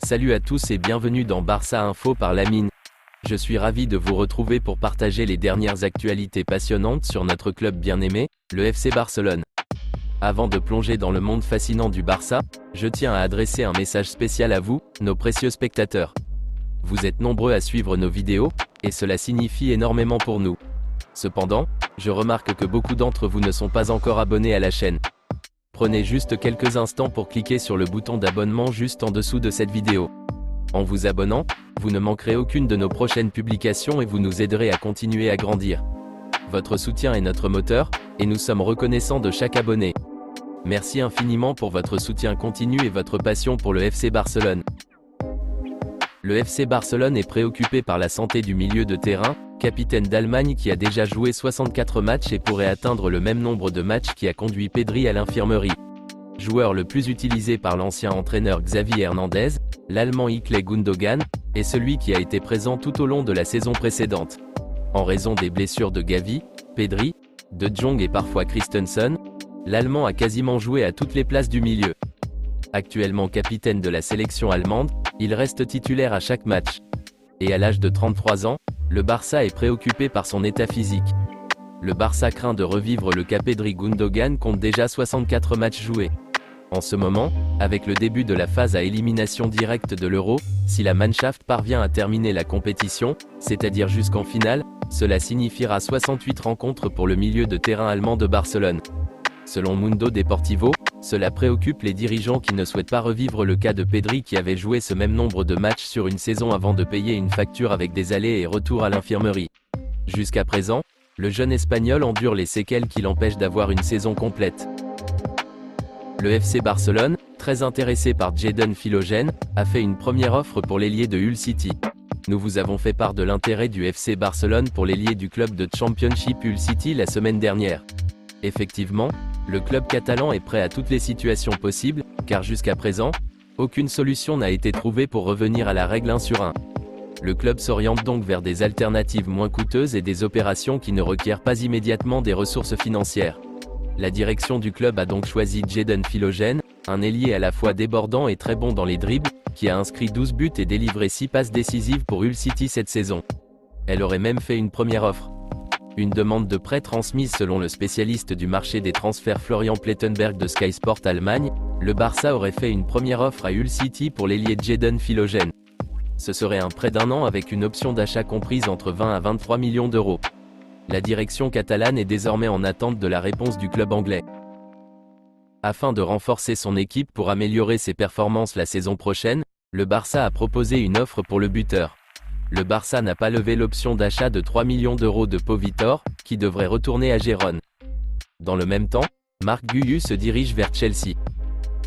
Salut à tous et bienvenue dans Barça Info par Lamine. Je suis ravi de vous retrouver pour partager les dernières actualités passionnantes sur notre club bien-aimé, le FC Barcelone. Avant de plonger dans le monde fascinant du Barça, je tiens à adresser un message spécial à vous, nos précieux spectateurs. Vous êtes nombreux à suivre nos vidéos, et cela signifie énormément pour nous. Cependant, je remarque que beaucoup d'entre vous ne sont pas encore abonnés à la chaîne. Prenez juste quelques instants pour cliquer sur le bouton d'abonnement juste en dessous de cette vidéo. En vous abonnant, vous ne manquerez aucune de nos prochaines publications et vous nous aiderez à continuer à grandir. Votre soutien est notre moteur, et nous sommes reconnaissants de chaque abonné. Merci infiniment pour votre soutien continu et votre passion pour le FC Barcelone. Le FC Barcelone est préoccupé par la santé du milieu de terrain, capitaine d'Allemagne qui a déjà joué 64 matchs et pourrait atteindre le même nombre de matchs qui a conduit Pedri à l'infirmerie. Joueur le plus utilisé par l'ancien entraîneur Xavi Hernandez, l'Allemand Ilkay Gundogan est celui qui a été présent tout au long de la saison précédente. En raison des blessures de Gavi, Pedri, De Jong et parfois Christensen, l'Allemand a quasiment joué à toutes les places du milieu. Actuellement capitaine de la sélection allemande, il reste titulaire à chaque match. Et à l'âge de 33 ans, le Barça est préoccupé par son état physique. Le Barça craint de revivre le cas Pedri. Gundogan compte déjà 64 matchs joués. En ce moment, avec le début de la phase à élimination directe de l'Euro, si la Mannschaft parvient à terminer la compétition, c'est-à-dire jusqu'en finale, cela signifiera 68 rencontres pour le milieu de terrain allemand de Barcelone. Selon Mundo Deportivo, cela préoccupe les dirigeants qui ne souhaitent pas revivre le cas de Pedri qui avait joué ce même nombre de matchs sur une saison avant de payer une facture avec des allers et retours à l'infirmerie. Jusqu'à présent, le jeune Espagnol endure les séquelles qui l'empêchent d'avoir une saison complète. Le FC Barcelone, très intéressé par Jadon Philogène, a fait une première offre pour l'ailier de Hull City. Nous vous avons fait part de l'intérêt du FC Barcelone pour l'ailier du club de Championship Hull City la semaine dernière. Effectivement, le club catalan est prêt à toutes les situations possibles, car jusqu'à présent, aucune solution n'a été trouvée pour revenir à la règle 1 sur 1. Le club s'oriente donc vers des alternatives moins coûteuses et des opérations qui ne requièrent pas immédiatement des ressources financières. La direction du club a donc choisi Jadon Philogène, un ailier à la fois débordant et très bon dans les dribbles, qui a inscrit 12 buts et délivré 6 passes décisives pour Hull City cette saison. Elle aurait même fait une première offre. Une demande de prêt transmise selon le spécialiste du marché des transferts Florian Plettenberg de Sky Sport Allemagne, le Barça aurait fait une première offre à Hull City pour l'ailier Jadon Philogène. Ce serait un prêt d'1 an avec une option d'achat comprise entre 20 à 23 millions d'euros. La direction catalane est désormais en attente de la réponse du club anglais. Afin de renforcer son équipe pour améliorer ses performances la saison prochaine, le Barça a proposé une offre pour le buteur. Le Barça n'a pas levé l'option d'achat de 3 millions d'euros de Pau Vitor, qui devrait retourner à Gérone. Dans le même temps, Marc Guiu se dirige vers Chelsea.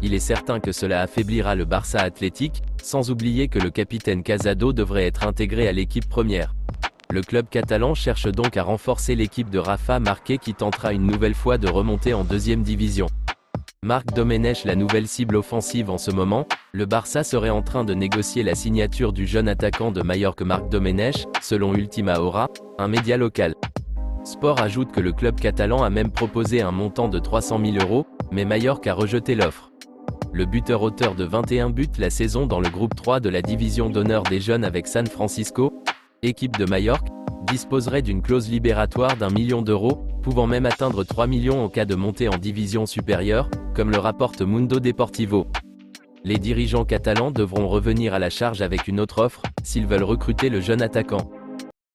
Il est certain que cela affaiblira le Barça athlétique, sans oublier que le capitaine Casado devrait être intégré à l'équipe première. Le club catalan cherche donc à renforcer l'équipe de Rafa Marquez qui tentera une nouvelle fois de remonter en deuxième division. Marc Domenech, la nouvelle cible offensive en ce moment, le Barça serait en train de négocier la signature du jeune attaquant de Majorque Marc Domenech, selon Ultima Hora, un média local. Sport ajoute que le club catalan a même proposé un montant de 300 000 euros, mais Majorque a rejeté l'offre. Le buteur auteur de 21 buts la saison dans le groupe 3 de la division d'honneur des jeunes avec San Francisco, équipe de Majorque, disposerait d'une clause libératoire d'1 million d'euros, pouvant même atteindre 3 millions en cas de montée en division supérieure, comme le rapporte Mundo Deportivo. Les dirigeants catalans devront revenir à la charge avec une autre offre, s'ils veulent recruter le jeune attaquant.